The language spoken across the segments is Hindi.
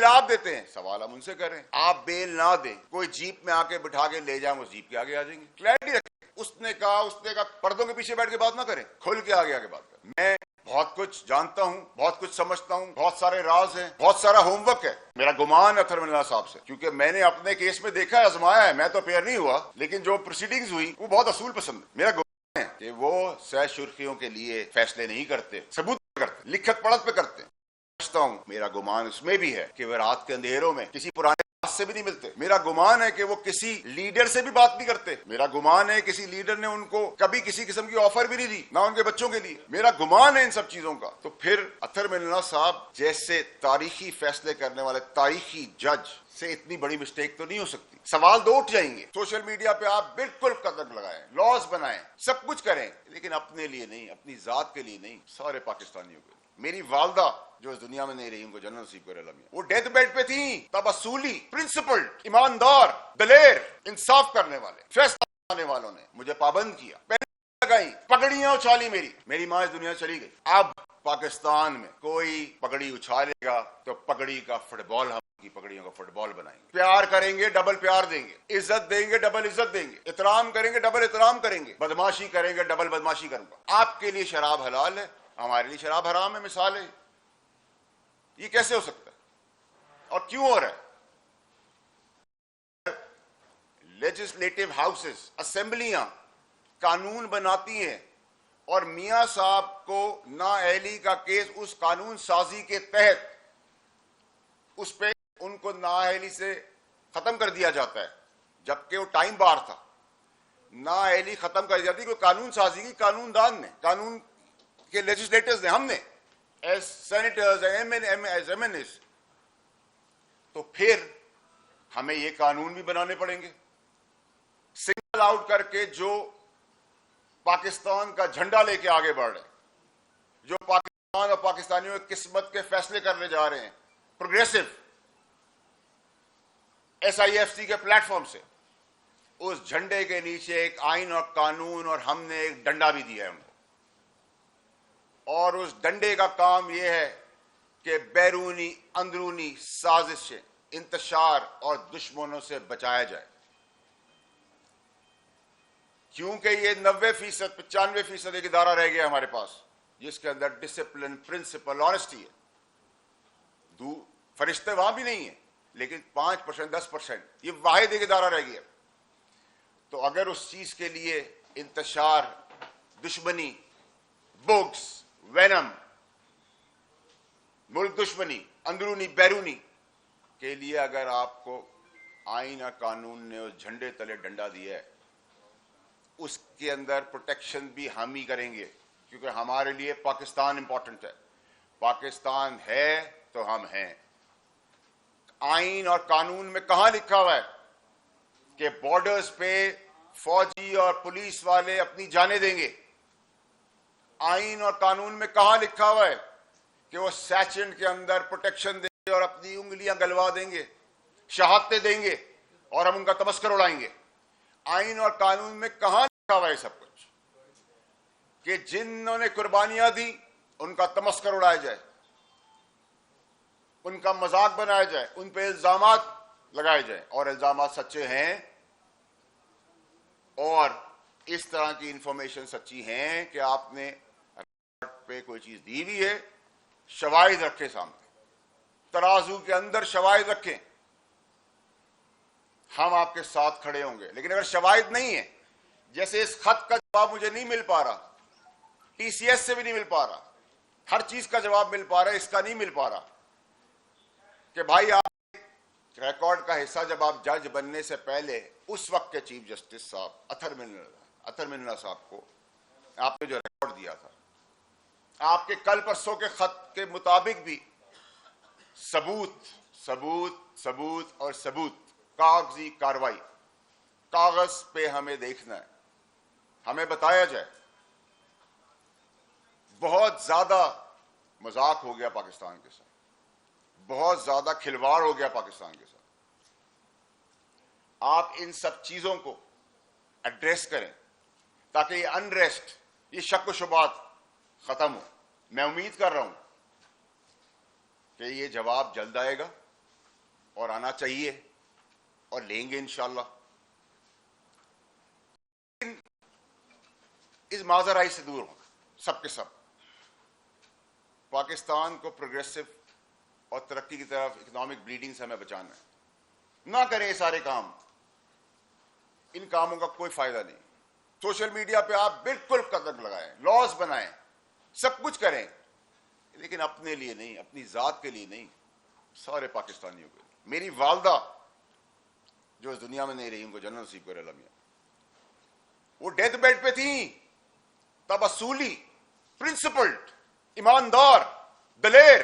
आप देते हैं, सवाल हम उनसे करें। आप बेल ना दें, कोई जीप में आके बिठा के ले जाए, वो जीप के आगे आ जाएंगे। क्लैरिटी रखें। उसने कहा पर्दों के पीछे बैठ के बात ना करें, खुल के आगे बात करें। मैं बहुत कुछ जानता हूं, बहुत कुछ समझता हूं, बहुत सारे राज हैं, बहुत सारा होमवर्क है। मेरा गुमान अतर मिल्ला साहब से, क्योंकि मैंने अपने केस में देखा है, आजमाया है। मैं तो अपेयर नहीं हुआ, लेकिन जो प्रोसीडिंग्स हुई वो बहुत असूल पसंद है। मेरा गुमान है कि वो सह सुर्खियों के लिए फैसले नहीं करते, सबूत करते, लिखत पढ़त पे करते हैं। मेरा गुमान उसमें भी है कि वे रात के अंधेरों में किसी पुराने से भी नहीं मिलते। मेरा गुमान है कि वो किसी लीडर से भी बात नहीं करते। मेरा गुमान है किसी लीडर ने उनको कभी किसी किस्म की ऑफर भी नहीं दी, ना उनके बच्चों के लिए। मेरा गुमान है इन सब चीजों का। तो फिर अतर मिल्ला साहब जैसे तारीखी फैसले करने वाले तारीखी जज से इतनी बड़ी मिस्टेक तो नहीं हो सकती। सवाल दो उठ जाएंगे। सोशल मीडिया पे आप बिल्कुल कदम लगाएं, लॉज बनाएं, सब कुछ करें, लेकिन अपने लिए नहीं, अपनी जात के लिए नहीं, सारे पाकिस्तानियों के लिए। मेरी वालदा जो इस दुनिया में नहीं रही, उनको जन्नत नसीब करे अल्लाह मियां, वो डेथ बेड पे थी, तब असूली, प्रिंसिपल्ड, ईमानदार, दलेर, इंसाफ करने वाले, फैसला करने वालों ने मुझे पाबंद किया, पहले लगाई, पगड़ियां उछाली। मेरी मां इस दुनिया चली गई। अब पाकिस्तान में कोई पगड़ी उछालेगा तो पगड़ी का फुटबॉल, हम की पगड़ियों का फुटबॉल बनाएंगे। प्यार करेंगे, डबल प्यार देंगे। इज्जत देंगे, डबल इज्जत देंगे। एहतराम करेंगे, डबल एहतराम करेंगे। बदमाशी करेंगे, डबल बदमाशी करूंगा। आपके लिए शराब हलाल है, हमारे लिए शराब हराम है। मिसाल है, ये कैसे हो सकता है और क्यों हो रहा है? लेजिस्लेटिव हाउसेस, असेंबलियां कानून बनाती हैं और मियां साहब को नाअहली का केस उस कानून साजी के तहत उस पे उनको नाअहली से खत्म कर दिया जाता है, जबकि वो टाइम बार था। नाअहली खत्म कर दी जाती है कानून साजी की, कानूनदान ने, कानून के लेजिस्लेटर्स ने, हमने एज सेनेटर्स, एज एमएनएस। तो फिर हमें ये कानून भी बनाने पड़ेंगे, सिंगल आउट करके जो पाकिस्तान का झंडा लेके आगे बढ़ रहे हैं, जो पाकिस्तान और पाकिस्तानियों की किस्मत के फैसले करने जा रहे हैं, प्रोग्रेसिव SIFC के प्लेटफॉर्म से, उस झंडे के नीचे एक आइन और कानून, और हमने एक डंडा भी दिया है उनको। और उस डंडे का काम यह है कि बैरूनी अंदरूनी साजिशें, इंतशार और दुश्मनों से बचाया जाए। क्योंकि ये 90%, 95% एक इदारा रह गया हमारे पास जिसके अंदर डिसिप्लिन, प्रिंसिपल, ऑनेस्टी है। फरिश्ते वहां भी नहीं है, लेकिन 5%, 10% ये वाहिद एक इदारा रह गया। तो अगर उस चीज के लिए इंतशार, दुश्मनी, बुग्स, वेनम, मुल्क दुश्मनी, अंदरूनी बैरूनी के लिए अगर आपको आइन और कानून ने उस झंडे तले डंडा दिया है, उसके अंदर प्रोटेक्शन भी हम ही करेंगे, क्योंकि हमारे लिए पाकिस्तान इंपॉर्टेंट है। पाकिस्तान है तो हम हैं। आइन और कानून में कहां लिखा हुआ है कि बॉर्डर्स पे फौजी और पुलिस वाले अपनी जानें देंगे? आइन और कानून में कहां लिखा हुआ है कि वो सैचन के अंदर प्रोटेक्शन देंगे और अपनी उंगलियां गलवा देंगे, शहादतें देंगे और हम उनका तमस्कर उड़ाएंगे? आइन और कानून में कहां लिखा हुआ है सब कुछ कि जिन्होंने कुर्बानियां दी उनका तमस्कर उड़ाया जाए, उनका मजाक बनाया जाए, उन पे इल्जामात लगाए जाए, और इल्जामात सच्चे हैं और इस तरह की इंफॉर्मेशन सच्ची हैं कि आपने पे कोई चीज दी भी है, शवाहिद रखे सामने, तराजू के अंदर शवाहिद रखें, हम आपके साथ खड़े होंगे। लेकिन अगर शवाहिद नहीं है, जैसे इस खत का जवाब मुझे नहीं मिल पा रहा, TCS से भी नहीं मिल पा रहा, हर चीज का जवाब मिल पा रहा है, इसका नहीं मिल पा रहा कि भाई आप रिकॉर्ड का हिस्सा, जब आप जज बनने से पहले उस वक्त के चीफ जस्टिस साहब अतर मिल्ला साहब को आपने जो रिकॉर्ड दिया था, आपके कल परसों के खत के मुताबिक भी सबूत सबूत सबूत और सबूत, कागजी कार्रवाई, कागज पे हमें देखना है, हमें बताया जाए। बहुत ज्यादा मजाक हो गया पाकिस्तान के साथ, बहुत ज्यादा खिलवाड़ हो गया पाकिस्तान के साथ। आप इन सब चीजों को एड्रेस करें ताकि ये अनरेस्ट, ये शक व शुबात खत्म हो। मैं उम्मीद कर रहा हूं कि ये जवाब जल्द आएगा और आना चाहिए और लेंगे इंशाअल्लाह। इस माजराई से दूर होना, सबके सब पाकिस्तान को प्रोग्रेसिव और तरक्की की तरफ, इकोनॉमिक ब्लीडिंग से हमें बचाना है। ना करें ये सारे काम, इन कामों का कोई फायदा नहीं। सोशल मीडिया पे आप बिल्कुल कदम लगाएं, लॉज बनाएं, सब कुछ करें, लेकिन अपने लिए नहीं, अपनी जात के लिए नहीं, सारे पाकिस्तानियों के लिए। मेरी वालदा जो इस दुनिया में नहीं रही, उनको जन्नत नसीब करे अल्लाह मियां, वो डेथ बेड पे थी, तब असूली, प्रिंसिपल्ड, ईमानदार, दलेर,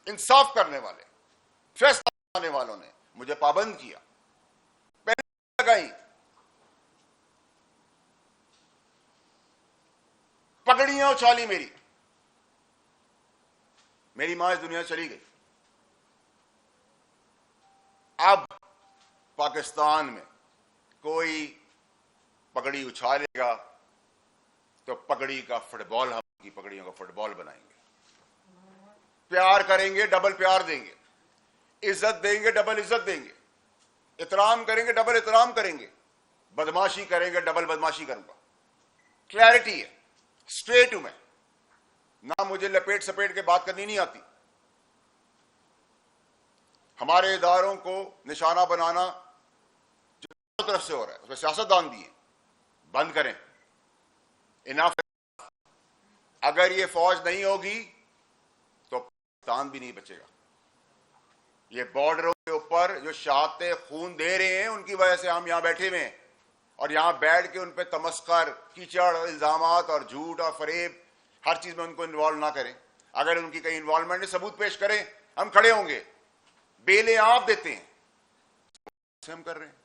इंसाफ करने वाले, फैसला करने वालों ने मुझे पाबंद किया, पहले लगाई, पगड़ियां उछाली, मेरी मां इस दुनिया चली गई। अब पाकिस्तान में कोई पगड़ी उछालेगा तो पगड़ी का फुटबॉल, हम की पगड़ियों का फुटबॉल बनाएंगे। प्यार करेंगे, डबल प्यार देंगे, इज्जत देंगे, डबल इज्जत देंगे, इतराम करेंगे, डबल इतराम करेंगे, बदमाशी करेंगे, डबल बदमाशी करूंगा। क्लैरिटी है, स्ट्रेट हूं मैं, ना मुझे लपेट सपेट के बात करनी नहीं आती। हमारे इदारों को निशाना बनाना जो चारों तरफ से हो रहा है, उसमें सियासतदान भी है, बंद करें, इनाफ। अगर ये फौज नहीं होगी तो पाकिस्तान भी नहीं बचेगा। ये बॉर्डरों के ऊपर जो शहादतें खून दे रहे हैं, उनकी वजह से हम यहां बैठे हुए हैं, और यहां बैठ के उन पे तमस्कर, कीचड़, इल्जामात और झूठ और फरेब, हर चीज में उनको इन्वॉल्व ना करें। अगर उनकी कहीं इन्वॉल्वमेंट है, सबूत पेश करें, हम खड़े होंगे। बेलें आप देते हैं, हम कर रहे हैं,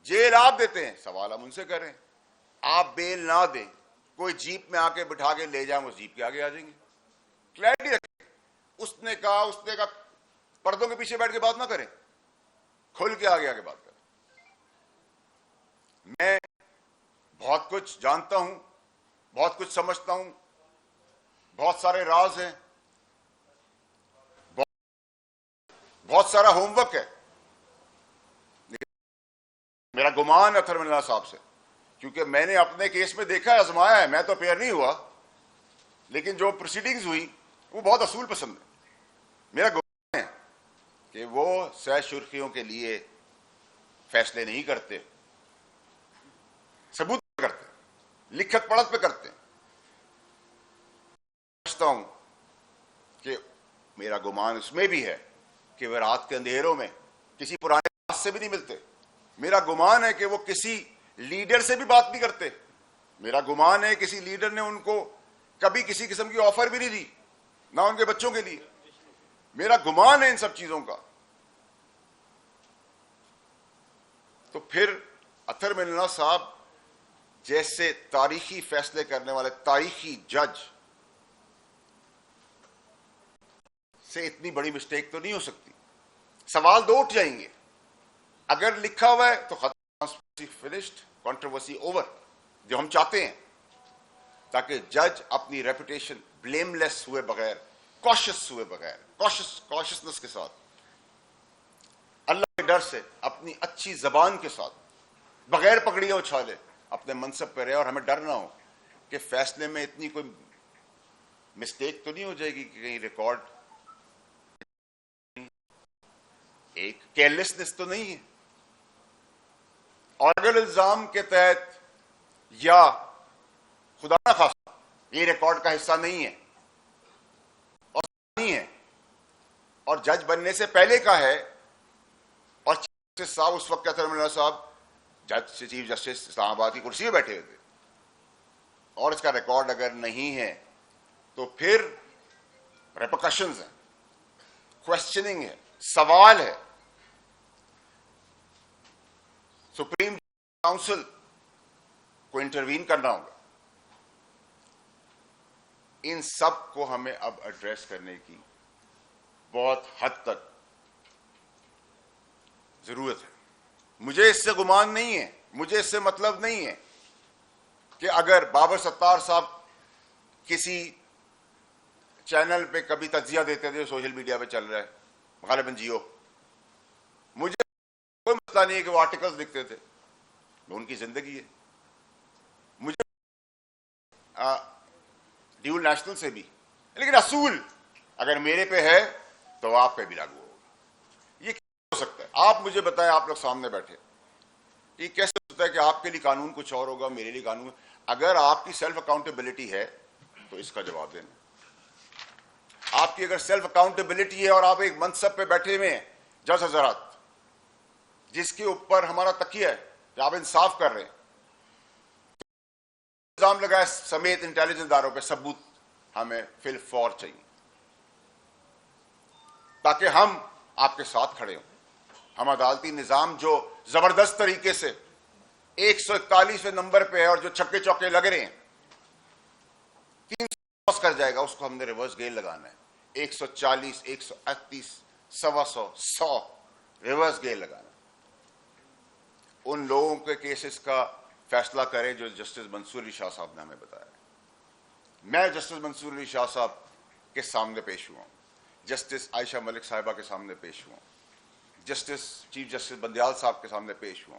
जेल आप देते हैं, सवाल हम उनसे कर रहे हैं। आप बेल ना दें, कोई जीप में आके बिठा के ले जाए, वो जीप के आगे आ जाएंगे। क्लैरिटी रखें, उसने कहा, पर्दों के पीछे बैठ के बात ना करें, खुल के आगे बात करें। मैं बहुत कुछ जानता हूं, बहुत कुछ समझता हूं, बहुत सारे राज हैं, बहुत सारा होमवर्क है। मेरा गुमान अथर मिल्ला साहब से, क्योंकि मैंने अपने केस में देखा है, आजमाया है, मैं तो पेयर नहीं हुआ, लेकिन जो प्रोसीडिंग्स हुई वो बहुत असूल पसंद है। मेरा गुमान है कि वो सह सुर्खियों के लिए फैसले नहीं करते, सबूत पे करते, लिखत पढ़त पे करते। समझता हूं कि मेरा गुमान उसमें भी है कि वे रात के अंधेरों में किसी पुराने बात से भी नहीं मिलते। मेरा गुमान है कि वो किसी लीडर से भी बात नहीं करते। मेरा गुमान है किसी लीडर ने उनको कभी किसी किस्म की ऑफर भी नहीं दी, ना उनके बच्चों के लिए। मेरा गुमान है इन सब चीजों का। तो फिर अथर मिल्ला साहब जैसे तारीखी फैसले करने वाले तारीखी जज से इतनी बड़ी मिस्टेक तो नहीं हो सकती। सवाल दो उठ जाएंगे। अगर लिखा हुआ है तो खत्म, फिनिश्ड, कंट्रोवर्सी ओवर, जो हम चाहते हैं, ताकि जज अपनी रेपुटेशन ब्लेमलेस हुए बगैर, कॉशियस हुए बगैर, कॉशियसनेस के साथ, अल्लाह के डर से, अपनी अच्छी जबान के साथ, बगैर पगड़ियां उछाले अपने मनसब पर रहे, और हमें डर ना हो कि फैसले में इतनी कोई मिस्टेक तो नहीं हो जाएगी कि कहीं रिकॉर्ड, एक केयरलेसनेस तो नहीं है। और अगर इल्जाम के तहत या खुदा ना खास्ता ये रिकॉर्ड का हिस्सा नहीं है और नहीं है और जज बनने से पहले का है, और चीफ जस्टिस साहब उस वक्त अथर मिल्ला साहब जज से चीफ जस्टिस इस्लामाबाद की कुर्सी में बैठे हुए थे, और इसका रिकॉर्ड अगर नहीं है तो फिर रेपरकशंस हैं, क्वेश्चनिंग है, सवाल है। सुप्रीम काउंसिल को इंटरवीन करना होगा। इन सब को हमें अब एड्रेस करने की बहुत हद तक जरूरत है। मुझे इससे गुमान नहीं है, मुझे इससे मतलब नहीं है कि अगर बाबर सत्तार साहब किसी चैनल पे कभी तज्जिया देते थे, सोशल मीडिया पे चल रहा है, गालिबन जियो, पता नहीं है कि वो आर्टिकल्स लिखते थे, वो उनकी जिंदगी है। मुझे ड्यूल नेशनल से भी, लेकिन असूल अगर मेरे पे है तो आप पे भी लागू होगा। ये कैसे हो सकता है? आप मुझे बताएं, आप लोग सामने बैठे, ये कैसे हो सकता है कि आपके लिए कानून कुछ और होगा, मेरे लिए कानून? अगर आपकी सेल्फ अकाउंटेबिलिटी है तो इसका जवाब देना। आपकी अगर सेल्फ अकाउंटेबिलिटी है और आप एक मनसब पे बैठे हुए हैं, जज हजरात, जिसके ऊपर हमारा तकिया है, आप इंसाफ कर रहे हैं, इल्जाम लगाए समेत इंटेलिजेंस इदारों पे, सबूत हमें फिल फॉर चाहिए ताकि हम आपके साथ खड़े हों। हम अदालती निजाम जो जबरदस्त तरीके से 141वें नंबर पे है और जो छक्के चौके लग रहे हैं 300 कर जाएगा, उसको हमने रिवर्स गेयर लगाना है। 140, 138, 125, 100 रिवर्स गेयर लगाना। उन लोगों के केसेस का फैसला करें जो जस्टिस मंसूर अली शाह साहब ने हमें बताया। मैं जस्टिस मंसूर अली शाह साहब के सामने पेश हुआ, जस्टिस आयशा मलिक साहिबा के सामने पेश हुआ, जस्टिस चीफ जस्टिस बंदयाल साहब के सामने पेश हुआ।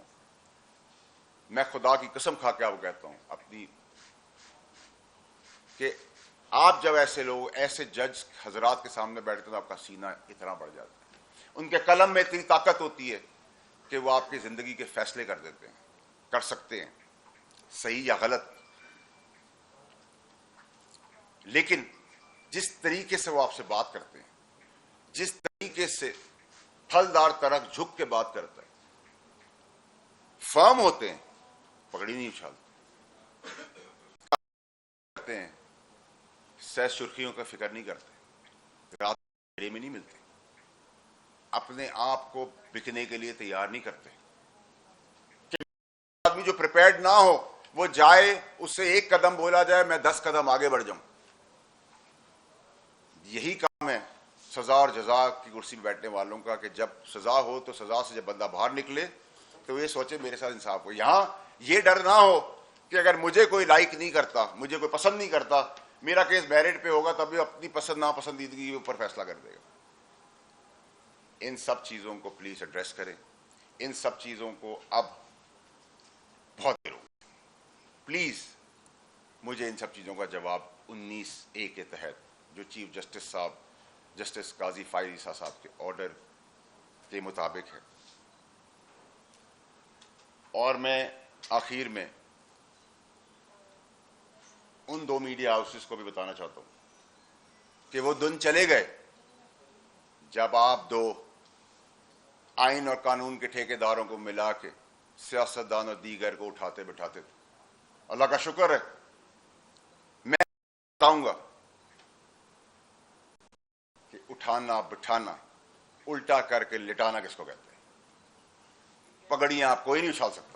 मैं खुदा की कसम खा के आपको कहता हूं अपनी, कि आप जब ऐसे लोग, ऐसे जज हजरात के सामने बैठते तो आपका सीना इतना बढ़ जाता है। उनके कलम में इतनी ताकत होती है कि वो आपकी जिंदगी के फैसले कर देते हैं, कर सकते हैं, सही या गलत। लेकिन जिस तरीके से वो आपसे बात करते हैं, जिस तरीके से फलदार तरफ झुक के बात करता है, फर्म होते हैं, पगड़ी नहीं उछालते, करते हैं, सह सुर्खियों का फिक्र नहीं करते, रात में नहीं मिलते, अपने आप को बिकने के लिए तैयार नहीं करते। आदमी जो प्रिपेयर्ड ना हो वो जाए, उससे एक कदम बोला जाए, मैं 10 कदम आगे बढ़ जाऊं। यही काम है सजा और जजा की कुर्सी पर बैठने वालों का, कि जब सजा हो तो सजा से जब बंदा बाहर निकले तो ये सोचे मेरे साथ इंसाफ हो। यहां ये डर ना हो कि अगर मुझे कोई लाइक नहीं करता, मुझे कोई पसंद नहीं करता, मेरा केस मेरिट पे होगा, तभी अपनी पसंद नापसंदीदगी के ऊपर फैसला कर देगा। इन सब चीजों को प्लीज एड्रेस करें। इन सब चीजों को अब बहुत देर हो गई, प्लीज मुझे इन सब चीजों का जवाब 19A के तहत, जो चीफ जस्टिस साहब, जस्टिस काजी फाइज ईसा साहब के ऑर्डर के मुताबिक है। और मैं आखिर में उन 2 मीडिया हाउसेस को भी बताना चाहता हूं कि वो दिन चले गए जब आप 2 आइन और कानून के ठेकेदारों को मिला के सियासतदान और दीगर को उठाते बिठाते थे। अल्लाह का शुक्र है, मैं बताऊंगा कि उठाना बिठाना, उल्टा करके लिटाना किसको कहते हैं। पगड़ियां आप कोई नहीं उछाल सकता।